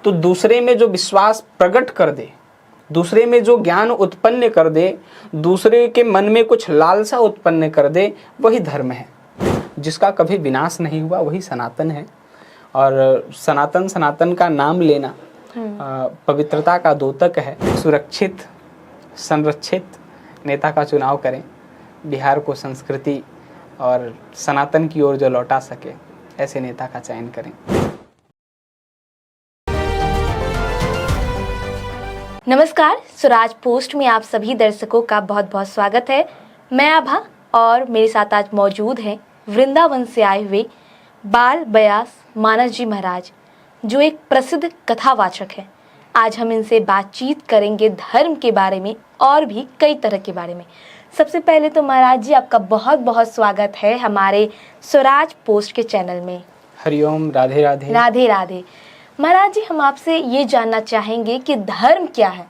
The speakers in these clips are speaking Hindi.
तो दूसरे में जो विश्वास प्रकट कर दे, दूसरे में जो ज्ञान उत्पन्न कर दे, दूसरे के मन में कुछ लालसा उत्पन्न कर दे, वही धर्म है। जिसका कभी विनाश नहीं हुआ वही सनातन है। और सनातन का नाम लेना पवित्रता का द्योतक है। सुरक्षित संरक्षित नेता का चुनाव करें, बिहार को संस्कृति और सनातन की ओर जो लौटा सके, ऐसे नेता का चयन करें। नमस्कार, स्वराज पोस्ट में आप सभी दर्शकों का बहुत बहुत स्वागत है। मैं आभा और मेरे साथ आज मौजूद हैं वृंदावन से आए हुए बाल बयास मानस जी महाराज, जो एक प्रसिद्ध कथावाचक है। आज हम इनसे बातचीत करेंगे धर्म के बारे में और भी कई तरह के बारे में। सबसे पहले तो महाराज जी, आपका बहुत बहुत स्वागत है हमारे स्वराज पोस्ट के चैनल में। हरिओम, राधे राधे। राधे राधे। महाराज जी, हम आपसे ये जानना चाहेंगे कि धर्म क्या है,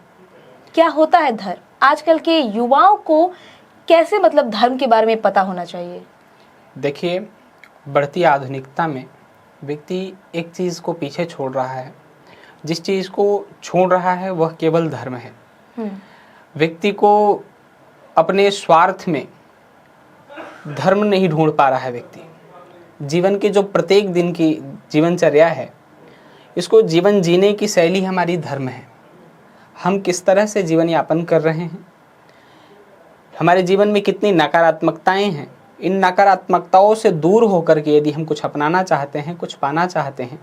क्या होता है धर्म? आजकल के युवाओं को कैसे धर्म के बारे में पता होना चाहिए? देखिए, बढ़ती आधुनिकता में व्यक्ति एक चीज़ को पीछे छोड़ रहा है। जिस चीज़ को छोड़ रहा है वह केवल धर्म है। व्यक्ति को अपने स्वार्थ में धर्म नहीं ढूंढ पा रहा है। व्यक्ति जीवन के जो प्रत्येक दिन की जीवनचर्या है, इसको जीवन जीने की शैली हमारी धर्म है। हम किस तरह से जीवन यापन कर रहे हैं, हमारे जीवन में कितनी नकारात्मकताएं हैं, इन नकारात्मकताओं से दूर होकर के यदि हम कुछ अपनाना चाहते हैं, कुछ पाना चाहते हैं,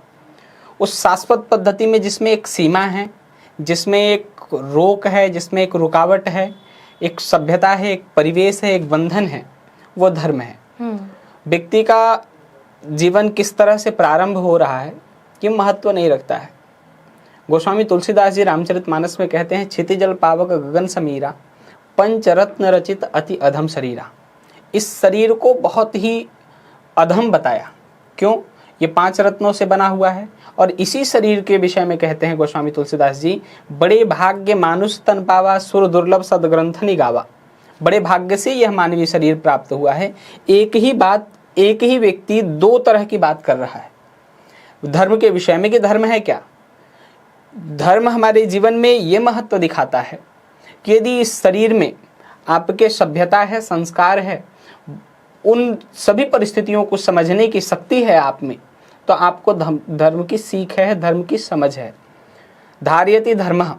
उस शाश्वत पद्धति में जिसमें एक सीमा है, जिसमें एक रोक है, जिसमें एक रुकावट है, एक सभ्यता है, एक परिवेश है, एक बंधन है, वो धर्म है। व्यक्ति का जीवन किस तरह से प्रारंभ हो रहा है ये महत्व नहीं रखता है। गोस्वामी तुलसीदास जी रामचरितमानस में कहते हैं, क्षितिजल पावक गगन समीरा, पंचरत्न रचित अति अधम शरीरा। इस शरीर को बहुत ही अधम बताया। क्यों? ये 5 रत्नों से बना हुआ है। और इसी शरीर के विषय में कहते हैं गोस्वामी तुलसीदास जी, बड़े भाग्य मानुष तन पावा, सुर दुर्लभ सदग्रंथनि गावा। बड़े भाग्य से यह मानवीय शरीर प्राप्त हुआ है। एक ही बात, एक ही व्यक्ति 2 तरह की बात कर रहा है धर्म के विषय में कि धर्म है क्या। धर्म हमारे जीवन में ये महत्व दिखाता है कि यदि इस शरीर में आपके सभ्यता है, संस्कार है, उन सभी परिस्थितियों को समझने की शक्ति है आप में, तो आपको धर्म की सीख है, धर्म की समझ है। धार्यति धर्मः,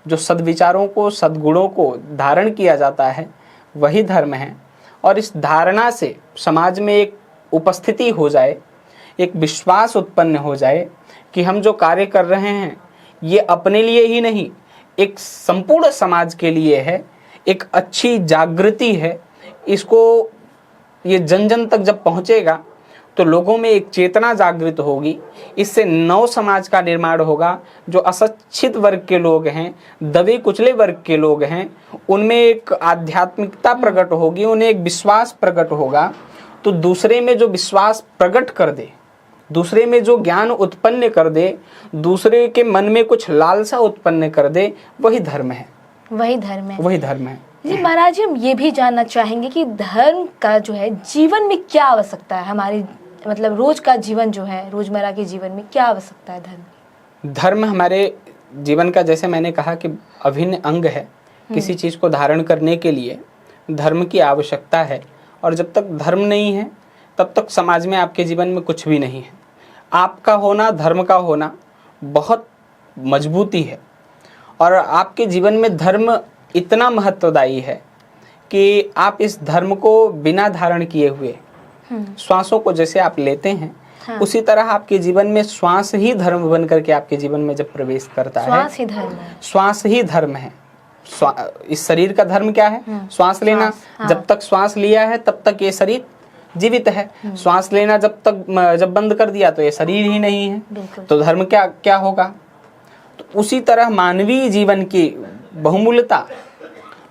जो सद्विचारों को, सद्गुणों को धारण किया जाता है, वही धर्म है। और इस धारणा से समाज में एक उपस्थिति हो जाए, एक विश्वास उत्पन्न हो जाए कि हम जो कार्य कर रहे हैं ये अपने लिए ही नहीं, एक संपूर्ण समाज के लिए है, एक अच्छी जागृति है। इसको ये जन जन तक जब पहुंचेगा तो लोगों में एक चेतना जागृत होगी। इससे नव समाज का निर्माण होगा। जो अशिक्षित वर्ग के लोग हैं, दबे कुचले वर्ग के लोग हैं, उनमें एक आध्यात्मिकता प्रकट होगी, उन्हें एक विश्वास प्रकट होगा। तो दूसरे में जो विश्वास प्रकट कर दे, दूसरे में जो ज्ञान उत्पन्न कर दे, दूसरे के मन में कुछ लालसा उत्पन्न कर दे, वही धर्म है। वही धर्म है। वही धर्म है। जी महाराज जी, हम ये भी जानना चाहेंगे कि धर्म का जो है जीवन में क्या आवश्यकता है? हमारी रोज का जीवन जो है, रोजमर्रा के जीवन में क्या आवश्यकता है धर्म? धर्म हमारे जीवन का, जैसे मैंने कहा, कि अभिन्न अंग है। किसी चीज को धारण करने के लिए धर्म की आवश्यकता है। और जब तक धर्म नहीं है तब तक समाज में आपके जीवन में कुछ भी नहीं है। आपका होना, धर्म का होना बहुत मजबूती है। और आपके जीवन में धर्म इतना महत्वदायी है कि आप इस धर्म को बिना धारण किए हुए श्वासों को जैसे आप लेते हैं, उसी तरह आपके जीवन में श्वास ही धर्म बन करके आपके जीवन में जब प्रवेश करता है। श्वास ही धर्म है। श्वास ही धर्म है। इस शरीर का धर्म क्या है? श्वास लेना। जब तक श्वास लिया है तब तक ये शरीर जीवित है। श्वास लेना जब बंद कर दिया तो ये शरीर ही नहीं है। तो धर्म क्या होगा? तो उसी तरह मानवीय जीवन की बहुमूल्यता,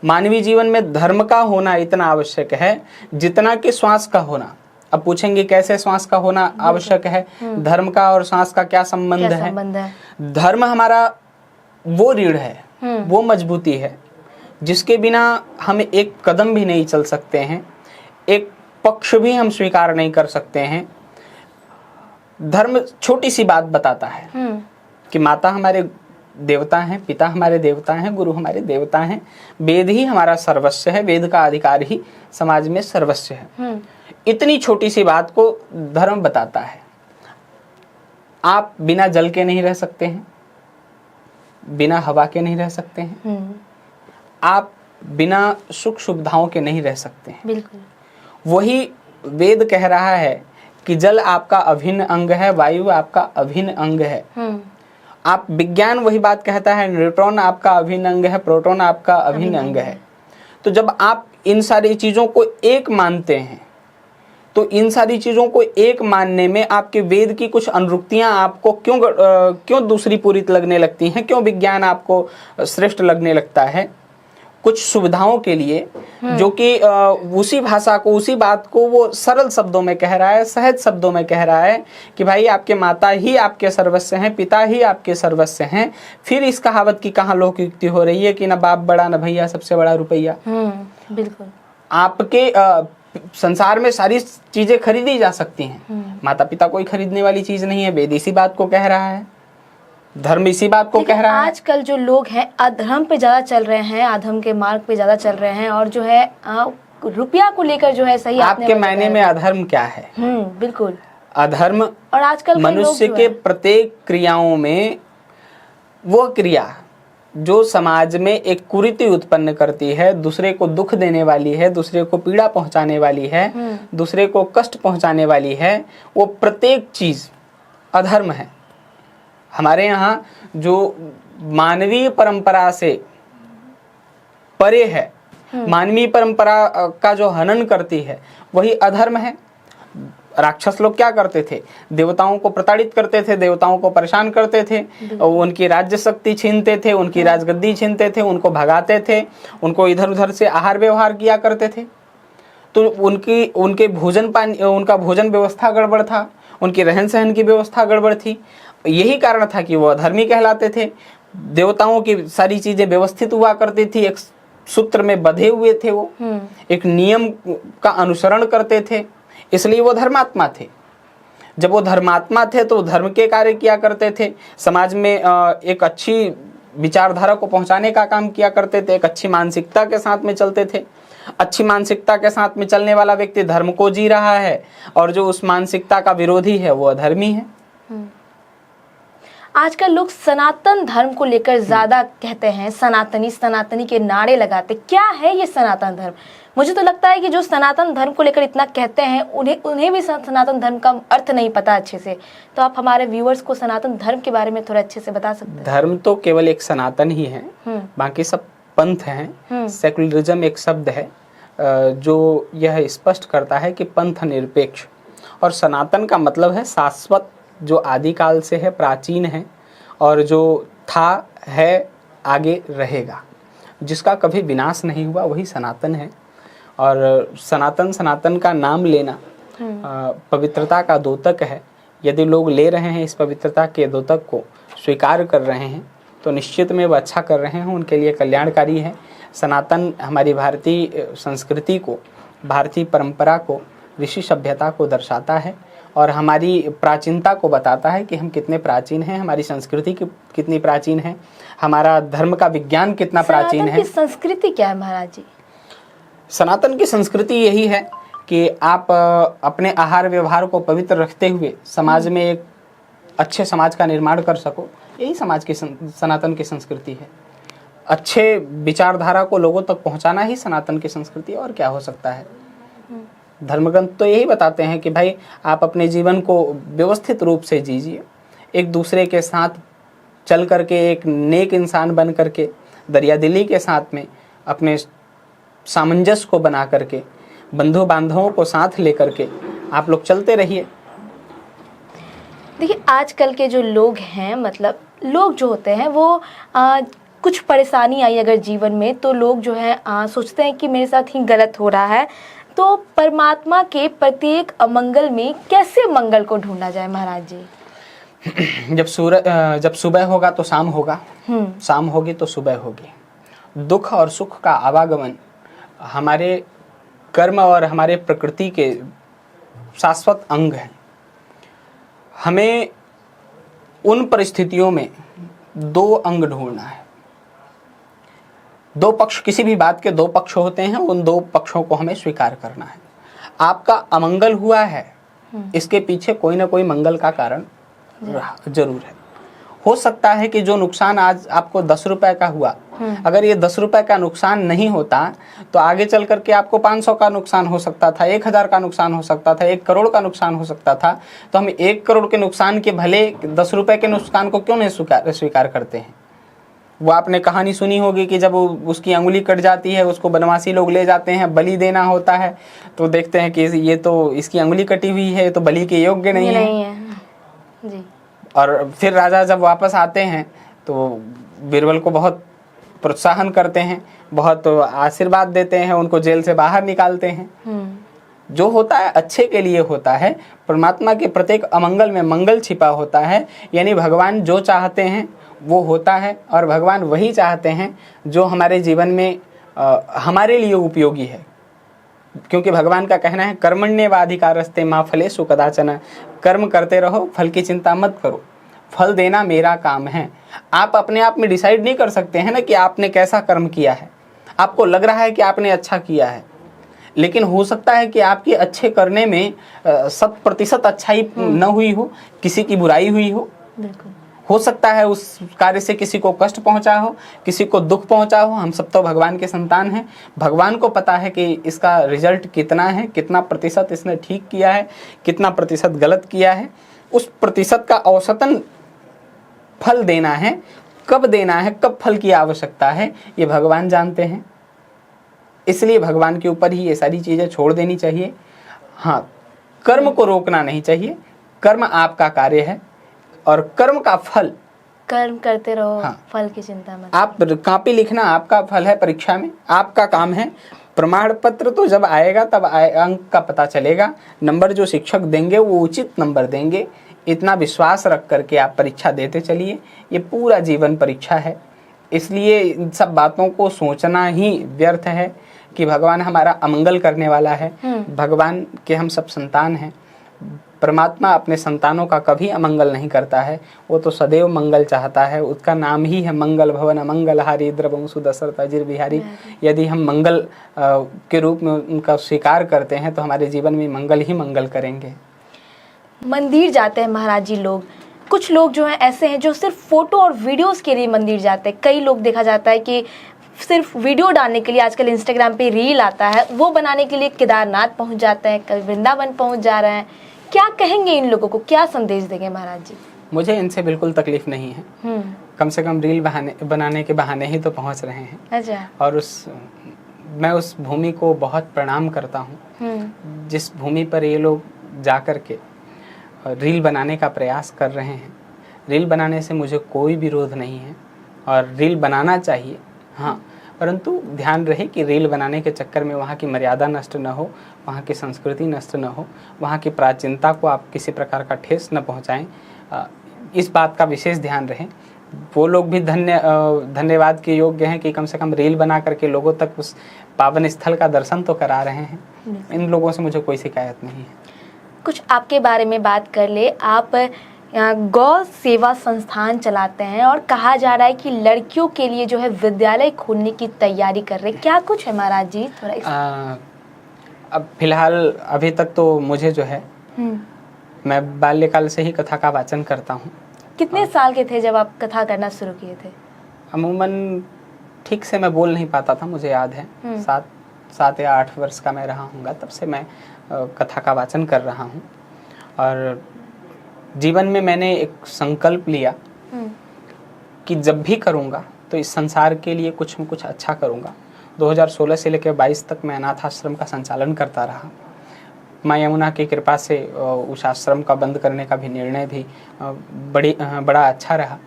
मानवीय जीवन में धर्म का होना इतना आवश्यक है जितना कि श्वास का होना। अब पूछेंगे कैसे श्वास का होना आवश्यक है? धर्म का और श्वास का क्या संबंध है? धर्म हमारा वो रीढ़ है, वो मजबूती है जिसके बिना हम एक कदम भी नहीं चल सकते हैं, एक पक्ष भी हम स्वीकार नहीं कर सकते हैं। धर्म छोटी सी बात बताता है कि माता हमारे देवता हैं, पिता हमारे देवता हैं, गुरु हमारे देवता हैं, वेद ही हमारा सर्वस्व है, वेद का अधिकार ही समाज में सर्वस्व है। इतनी छोटी सी बात को धर्म बताता है। आप बिना जल के नहीं रह सकते हैं, बिना हवा के नहीं रह सकते हैं, आप बिना सुख सुविधाओं के नहीं रह सकते हैं। बिल्कुल। वही वेद कह रहा है कि जल आपका अभिन्न अंग है, वायु आपका अभिन्न अंग है। आप विज्ञान वही बात कहता है, न्यूट्रॉन आपका अभिन्न अंग है, प्रोटॉन आपका अभिन्न अंग है। तो जब आप इन सारी चीजों को एक मानते हैं, तो इन सारी चीजों को एक मानने में आपके वेद की कुछ अनुरुक्तियां आपको क्यों दूसरी पूरी लगने लगती हैं, क्यों विज्ञान आपको श्रेष्ठ लगने लगता है? कुछ सुविधाओं के लिए, जो कि उसी भाषा को, उसी बात को वो सरल शब्दों में कह रहा है, सहज शब्दों में कह रहा है कि भाई आपके माता ही आपके सर्वस्व हैं, पिता ही आपके सर्वस्व हैं। फिर इस कहावत की कहाँ लोकयुक्ति हो रही है कि ना बाप बड़ा न भैया, सबसे बड़ा रुपया। बिल्कुल। आपके संसार में सारी चीजें खरीदी जा सकती हैं, माता पिता कोई खरीदने वाली चीज नहीं है। वेद इसी बात को कह रहा है, धर्म इसी बात को कह रहा है। आजकल जो लोग हैं अधर्म पे ज्यादा चल रहे हैं, अधर्म के मार्ग पे ज्यादा चल रहे हैं, और जो है रुपया को लेकर जो है सही आपके मायने में अधर्म क्या है? बिल्कुल। अधर्म और आजकल मनुष्य के प्रत्येक क्रियाओं में वो क्रिया जो समाज में एक कुरीति उत्पन्न करती है, दूसरे को दुख देने वाली है, दूसरे को पीड़ा पहुंचाने वाली है, दूसरे को कष्ट पहुंचाने वाली है, वो प्रत्येक चीज अधर्म है। हमारे यहाँ जो मानवीय परंपरा से परे है, मानवीय परंपरा का जो हनन करती है, वही अधर्म है। राक्षस लोग क्या करते थे? देवताओं को प्रताड़ित करते थे, देवताओं को परेशान करते थे, उनकी राज्य शक्ति छीनते थे, उनकी राजगद्दी छीनते थे, उनको भगाते थे, उनको इधर उधर से आहार व्यवहार किया करते थे। तो उनके भोजन पानी, उनका भोजन व्यवस्था गड़बड़ था, उनकी रहन सहन की व्यवस्था गड़बड़ थी। यही कारण था कि वो अधर्मी कहलाते थे। देवताओं की सारी चीजें व्यवस्थित हुआ करती थी, एक सूत्र में बंधे हुए थे, वो एक नियम का अनुसरण करते थे, इसलिए वो धर्मात्मा थे। जब वो धर्मात्मा थे तो धर्म के कार्य किया करते थे, समाज में एक अच्छी विचारधारा को पहुंचाने का काम किया करते थे, एक अच्छी मानसिकता के साथ में चलते थे। अच्छी मानसिकता के साथ में चलने वाला व्यक्ति धर्म को जी रहा है, और जो उस मानसिकता का विरोधी है वो अधर्मी है। आजकल लोग सनातन धर्म को लेकर ज्यादा कहते हैं, सनातनी के नारे लगाते। क्या है ये सनातन धर्म? मुझे तो लगता है कि जो सनातन धर्म को लेकर इतना कहते हैं, उन्हें भी सनातन धर्म का अर्थ नहीं पता अच्छे से। तो आप हमारे व्यूअर्स को सनातन धर्म के बारे में थोड़ा अच्छे से बता सकते हैं? धर्म तो केवल एक सनातन ही है, बाकी सब पंथ हैं। सेकुलरिज्म एक शब्द है जो यह स्पष्ट करता है कि पंथ निरपेक्ष, और सनातन का मतलब है शाश्वत, जो आदिकाल से है, प्राचीन है, और जो था, है, आगे रहेगा, जिसका कभी विनाश नहीं हुआ, वही सनातन है। और सनातन का नाम लेना पवित्रता का द्योतक है। यदि लोग ले रहे हैं इस पवित्रता के द्योतक को, स्वीकार कर रहे हैं, तो निश्चित में वो अच्छा कर रहे हैं, उनके लिए कल्याणकारी है। सनातन हमारी भारतीय संस्कृति को, भारतीय परंपरा को, ऋषि सभ्यता को दर्शाता है, और हमारी प्राचीनता को बताता है कि हम कितने प्राचीन हैं, हमारी संस्कृति कितनी प्राचीन है, हमारा धर्म का विज्ञान कितना प्राचीन है। सनातन की संस्कृति क्या है महाराज जी? सनातन की संस्कृति यही है कि आप अपने आहार व्यवहार को पवित्र रखते हुए समाज में एक अच्छे समाज का निर्माण कर सको, यही समाज की सनातन की संस्कृति है। अच्छे विचारधारा को लोगों तक पहुंचाना ही सनातन की संस्कृति, और क्या हो सकता है। धर्मग्रंथ तो यही बताते हैं कि भाई आप अपने जीवन को व्यवस्थित रूप से जीजिए, एक दूसरे के साथ चल करके, एक नेक इंसान बन करके, दरियादिली के साथ में अपने सामंजस्य को बना करके, बंधु बांधवों को साथ लेकर के आप लोग चलते रहिए। देखिए आजकल के जो लोग हैं, मतलब लोग जो होते हैं वो कुछ परेशानी आई अगर जीवन में, तो लोग जो है सोचते हैं कि मेरे साथ ही गलत हो रहा है। तो परमात्मा के प्रत्येक अमंगल में कैसे मंगल को ढूंढा जाए महाराज जी? जब सुबह होगा तो शाम होगा, शाम होगी तो सुबह होगी। दुख और सुख का आवागमन हमारे कर्म और हमारे प्रकृति के शाश्वत अंग हैं। हमें उन परिस्थितियों में दो अंग ढूंढना है। दो पक्ष, किसी भी बात के दो पक्ष होते हैं, उन दो पक्षों को हमें स्वीकार करना है। आपका अमंगल हुआ है, इसके पीछे कोई ना कोई मंगल का कारण जरूर है। हो सकता है कि जो नुकसान आज आपको 10 रुपए का हुआ, अगर ये 10 रुपए का नुकसान नहीं होता तो आगे चल करके आपको 500 का नुकसान हो सकता था, 1000 का नुकसान हो सकता था, 1 करोड़ का नुकसान हो सकता था। तो हम 1 करोड़ के नुकसान के भले 10 रुपए के नुकसान को क्यों नहीं स्वीकार करते हैं। वो आपने कहानी सुनी होगी कि जब उसकी अंगुली कट जाती है, उसको बनवासी लोग ले जाते हैं, बलि देना होता है, तो देखते हैं कि ये तो इसकी अंगुली कटी हुई है, तो बलि के योग्य नहीं है। जी। और फिर राजा जब वापस आते हैं तो बीरबल को बहुत प्रोत्साहन करते हैं, बहुत आशीर्वाद देते हैं, उनको जेल से बाहर निकालते हैं। जो होता है अच्छे के लिए होता है। परमात्मा के प्रत्येक अमंगल में मंगल छिपा होता है, यानी भगवान जो चाहते हैं वो होता है, और भगवान वही चाहते हैं जो हमारे जीवन में हमारे लिए उपयोगी है। क्योंकि भगवान का कहना है कर्मण्येवाधिकारस्ते मा फलेषु कदाचन, कर्म करते रहो, फल की चिंता मत करो, फल देना मेरा काम है। आप अपने आप में डिसाइड नहीं कर सकते हैं ना कि आपने कैसा कर्म किया है। आपको लग रहा है कि आपने अच्छा किया है, लेकिन हो सकता है कि आपके अच्छे करने में 100% अच्छाई न हुई हो, किसी की बुराई हुई हो। बिल्कुल। हो सकता है उस कार्य से किसी को कष्ट पहुंचा हो, किसी को दुख पहुंचा हो। हम सब तो भगवान के संतान हैं, भगवान को पता है कि इसका रिजल्ट कितना है, कितना प्रतिशत इसने ठीक किया है, कितना प्रतिशत गलत किया है। उस प्रतिशत का औसतन फल देना है, कब देना है, कब फल की आवश्यकता है, ये भगवान जानते हैं। इसलिए भगवान के ऊपर ही ये सारी चीज़ें छोड़ देनी चाहिए। हाँ, कर्म को रोकना नहीं चाहिए। कर्म आपका कार्य है और कर्म का फल, कर्म करते रहो। हाँ। फल की चिंता मत। आप कॉपी लिखना आपका फल है, परीक्षा में आपका काम है। प्रमाण पत्र तो जब आएगा तब अंक का पता चलेगा। नंबर जो शिक्षक देंगे वो उचित नंबर देंगे, इतना विश्वास रख करके आप परीक्षा देते चलिए। ये पूरा जीवन परीक्षा है, इसलिए इन सब बातों को सोचना ही व्यर्थ है कि भगवान हमारा अमंगल करने वाला है। भगवान के हम सब संतान हैं। परमात्मा अपने संतानों का कभी अमंगल नहीं करता है, वो तो सदैव मंगल चाहता है। उसका नाम ही है मंगल भवन अमंगलहारी द्रवंशु दशरथ अजिर बिहारी। यदि हम मंगल के रूप में उनका स्वीकार करते हैं तो हमारे जीवन में मंगल ही मंगल करेंगे। मंदिर जाते हैं महाराज जी लोग, कुछ लोग जो हैं ऐसे हैं जो सिर्फ फोटो और वीडियोस के लिए मंदिर जाते हैं। कई लोग देखा जाता है कि सिर्फ वीडियो डालने के लिए, आजकल इंस्टाग्राम पे रील आता है, वो बनाने के लिए केदारनाथ पहुंच जाते हैं, कभी वृंदावन पहुंच जा रहे हैं। क्या कहेंगे इन लोगों को, क्या संदेश देंगे महाराज जी? मुझे इनसे बिल्कुल तकलीफ नहीं है। कम से कम रील बनाने के बहाने ही तो पहुंच रहे हैं। अच्छा। और मैं उस भूमि को बहुत प्रणाम करता हूँ जिस भूमि पर ये लोग जा कर के रील बनाने का प्रयास कर रहे हैं। रील बनाने से मुझे कोई विरोध नहीं है और रील बनाना चाहिए, हाँ, परंतु ध्यान रहे कि रील बनाने के चक्कर में वहाँ की मर्यादा नष्ट न हो, वहाँ की संस्कृति नष्ट न हो, वहाँ की प्राचीनता को आप किसी प्रकार का ठेस न पहुँचाएं। इस बात का विशेष ध्यान रहे। वो लोग भी धन्यवाद के योग्य हैं कि कम से कम रील बना करके लोगों तक उस पावन स्थल का दर्शन तो करा रहे हैं। इन लोगों से मुझे कोई शिकायत नहीं है। कुछ आपके बारे में बात कर ले। आप गौ सेवा संस्थान चलाते हैं और कहा जा रहा है कि लड़कियों के लिए जो है विद्यालय खोलने की तैयारी कर रहे हैं, क्या कुछ है महाराज जी? थोड़ा अब फिलहाल अभी तक तो मुझे जो है, मैं बाल्यकाल से ही कथा का वाचन करता हूँ। कितने साल के थे जब आप कथा करना शुरू किए थे? अमूमन ठीक से मैं बोल नहीं पाता था, मुझे याद है 7 या 8 वर्ष का मैं रहा हूँगा, तब से मैं कथा का वाचन कर रहा हूँ। और जीवन में मैंने एक संकल्प लिया कि जब भी करूँगा तो इस संसार के लिए कुछ न कुछ अच्छा करूँगा। 2016 से लेकर 22 तक मैं अनाथ आश्रम का संचालन करता रहा। माँ यमुना की कृपा से उस आश्रम का बंद करने का भी निर्णय भी बड़ा अच्छा रहा।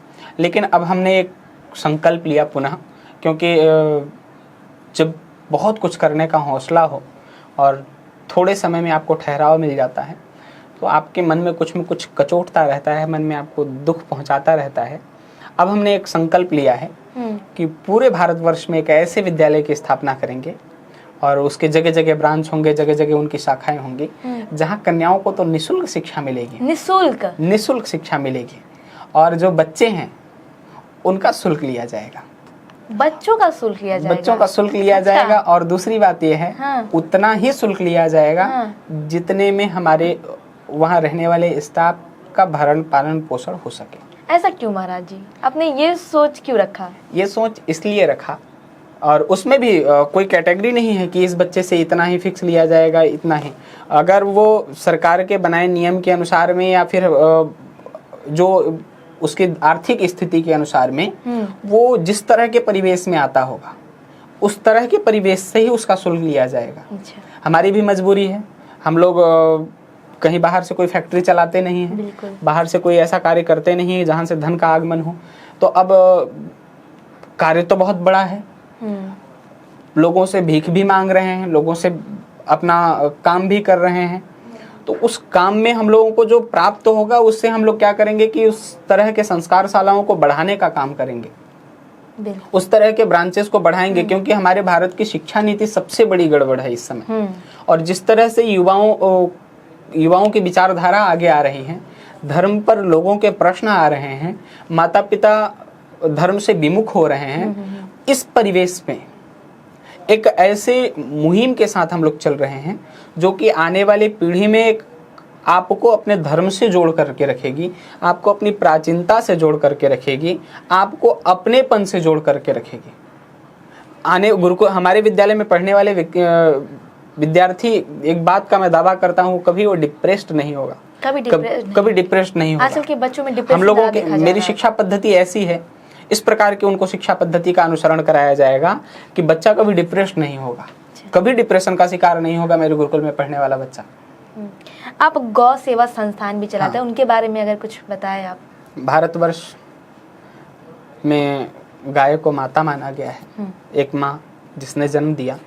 लेकिन अब हमने एक संकल्प लिया पुनः, क्योंकि जब बहुत कुछ करने का हौसला हो और थोड़े समय में आपको ठहराव मिल जाता है तो आपके मन में कुछ कचोटता रहता है, मन में आपको दुख पहुंचाता रहता है। अब हमने एक संकल्प लिया है कि पूरे भारतवर्ष में एक ऐसे विद्यालय की स्थापना करेंगे और उसके जगह जगह ब्रांच होंगे, जगह जगह उनकी शाखाएं होंगी, जहां कन्याओं को तो निःशुल्क शिक्षा मिलेगी। निःशुल्क शिक्षा मिलेगी और जो बच्चे हैं उनका शुल्क लिया जाएगा। बच्चों का शुल्क लिया जाएगा? बच्चों का शुल्क लिया अच्छा। जाएगा। और दूसरी बात यह है, हाँ। उतना ही शुल्क लिया जाएगा हाँ। जितने में हमारे वहाँ रहने वाले स्टाफ का भरण पालन पोषण हो सके। ऐसा क्यों महाराज जी, आपने ये सोच क्यों रखा? ये सोच इसलिए रखा, और उसमें भी कोई कैटेगरी नहीं है कि इस बच्चे से इतना ही फिक्स लिया जाएगा, इतना ही। अगर वो सरकार के बनाए नियम के अनुसार में या फिर जो उसकी आर्थिक स्थिति के अनुसार में वो जिस तरह के परिवेश में आता होगा उस तरह के परिवेश से ही उसका शुल्क लिया जाएगा। अच्छा। हमारी भी मजबूरी है, हम लोग कहीं बाहर से कोई फैक्ट्री चलाते नहीं हैं, बिल्कुल। बाहर से कोई ऐसा कार्य करते नहीं है जहाँ से धन का आगमन हो। तो अब कार्य तो बहुत बड़ा है, लोगों से भीख भी मांग रहे हैं, लोगों से अपना काम भी कर रहे हैं। तो उस काम में हम लोगों को जो प्राप्त होगा उससे हम लोग क्या करेंगे कि उस तरह के संस्कारशालाओं को बढ़ाने का काम करेंगे, उस तरह के ब्रांचेस को बढ़ाएंगे, क्योंकि हमारे भारत की शिक्षा नीति सबसे बड़ी गड़बड़ है इस समय। और जिस तरह से युवाओं की विचारधारा आगे आ रही है, धर्म पर लोगों के प्रश्न आ रहे हैं, माता पिता धर्म से विमुख हो रहे हैं, इस परिवेश में एक ऐसे मुहिम के साथ हम लोग चल रहे हैं जो कि आने वाली पीढ़ी में एक आपको अपने धर्म से जोड़ करके रखेगी, आपको अपनी प्राचीनता से जोड़ करके रखेगी, आपको अपनेपन से जोड़ करके रखेगी। गुरुकुल हमारे विद्यालय में पढ़ने वाले विद्यार्थी, एक बात का मैं दावा करता हूँ, कभी वो डिप्रेस्ड नहीं होगा, कभी डिप्रेस्ड नहीं होगा। आजकल के बच्चों में डिप्रेशन हम लोगों के मेरी शिक्षा पद्धति ऐसी है, इस प्रकार की उनको शिक्षा पद्धति का अनुसरण कराया जाएगा कि बच्चा कभी डिप्रेस्ड नहीं होगा, कभी डिप्रेशन का शिकार नहीं होगा मेरे गुरुकुल में पढ़ने वाला बच्चा। आप गौ सेवा संस्थान भी चलाते हैं, उनके बारे में अगर कुछ बताएं आप। भारतवर्ष में गाय को माता माना गया है, एक माँ जिसने जन्म दिया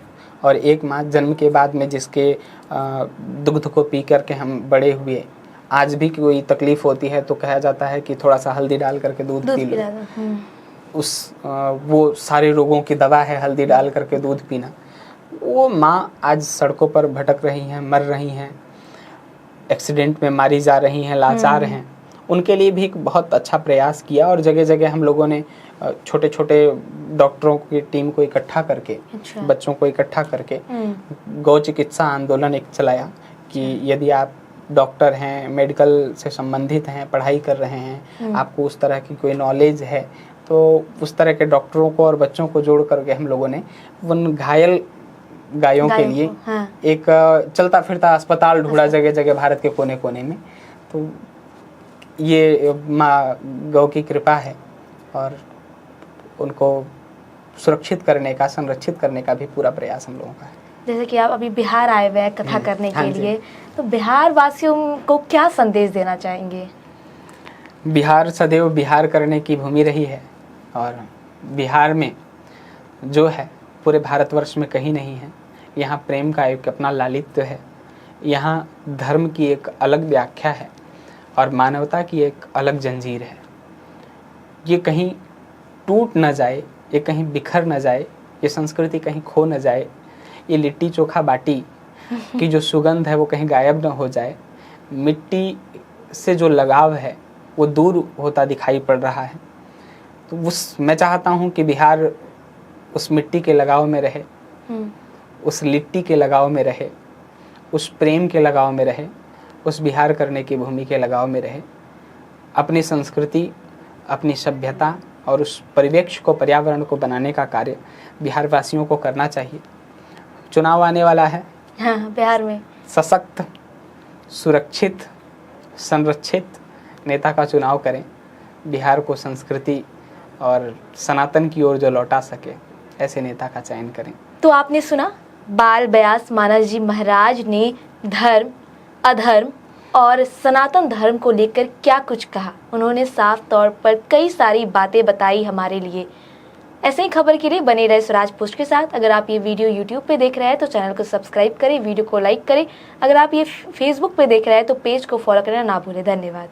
और एक माँ जन्म के बाद में जिसके दुग्ध को पी करके हम बड़े हुए। आज भी कोई तकलीफ होती है तो कहा जाता है कि थोड़ा सा हल्दी डाल करके दूध पी लो, वो सारे रोगों की दवा है, हल्दी डाल करके दूध पीना। वो माँ आज सड़कों पर भटक रही हैं, मर रही हैं, एक्सीडेंट में मारी जा रही हैं, लाचार हैं। उनके लिए भी एक बहुत अच्छा प्रयास किया और जगह जगह हम लोगों ने छोटे छोटे डॉक्टरों की टीम को इकट्ठा करके, बच्चों को इकट्ठा करके गौ चिकित्सा आंदोलन एक चलाया कि यदि आप डॉक्टर हैं, मेडिकल से संबंधित हैं, पढ़ाई कर रहे हैं, आपको उस तरह की कोई नॉलेज है, तो उस तरह के डॉक्टरों को और बच्चों को जोड़ करके हम लोगों ने उन घायल गायों के लिए एक चलता फिरता अस्पताल ढूंढा जगह जगह भारत के कोने कोने में। तो ये माँ गौ की कृपा है और उनको सुरक्षित करने का, संरक्षित करने का भी पूरा प्रयास हम लोगों का है। जैसे कि आप अभी बिहार आए हुए हैं कथा करने के लिए, तो बिहार वासियों को क्या संदेश देना चाहेंगे? बिहार सदैव बिहार करने की भूमि रही है और बिहार में जो है पूरे भारतवर्ष में कहीं नहीं है। यहाँ प्रेम का एक अपना लालित्य है, यहाँ धर्म की एक अलग व्याख्या है और मानवता की एक अलग जंजीर है। ये कहीं टूट न जाए, ये कहीं बिखर न जाए, ये संस्कृति कहीं खो न जाए, ये लिट्टी चोखा बाटी की जो सुगंध है वो कहीं गायब न हो जाए। मिट्टी से जो लगाव है वो दूर होता दिखाई पड़ रहा है। तो मैं चाहता हूँ कि बिहार उस मिट्टी के लगाव में रहे, उस लिट्टी के लगाव में रहे, उस प्रेम के लगाव में रहे, उस बिहार करने की भूमि के लगाव में रहे। अपनी संस्कृति, अपनी सभ्यता और उस परिवेश को, पर्यावरण को बनाने का कार्य बिहार वासियों को करना चाहिए। चुनाव आने वाला है, बिहार में सशक्त, सुरक्षित, संरक्षित नेता का चुनाव करें। बिहार को संस्कृति और सनातन की ओर जो लौटा सके ऐसे नेता का चयन करें। तो आपने सुना बाल ब्यास मानस जी महाराज ने धर्म, अधर्म और सनातन धर्म को लेकर क्या कुछ कहा। उन्होंने साफ तौर पर कई सारी बातें बताई हमारे लिए। ऐसे ही खबर के लिए बने रहे स्वराज पोस्ट के साथ। अगर आप ये वीडियो यूट्यूब पे देख रहे हैं तो चैनल को सब्सक्राइब करें, वीडियो को लाइक करें। अगर आप ये फेसबुक पे देख रहे हैं तो पेज को फॉलो करना ना भूलें। धन्यवाद।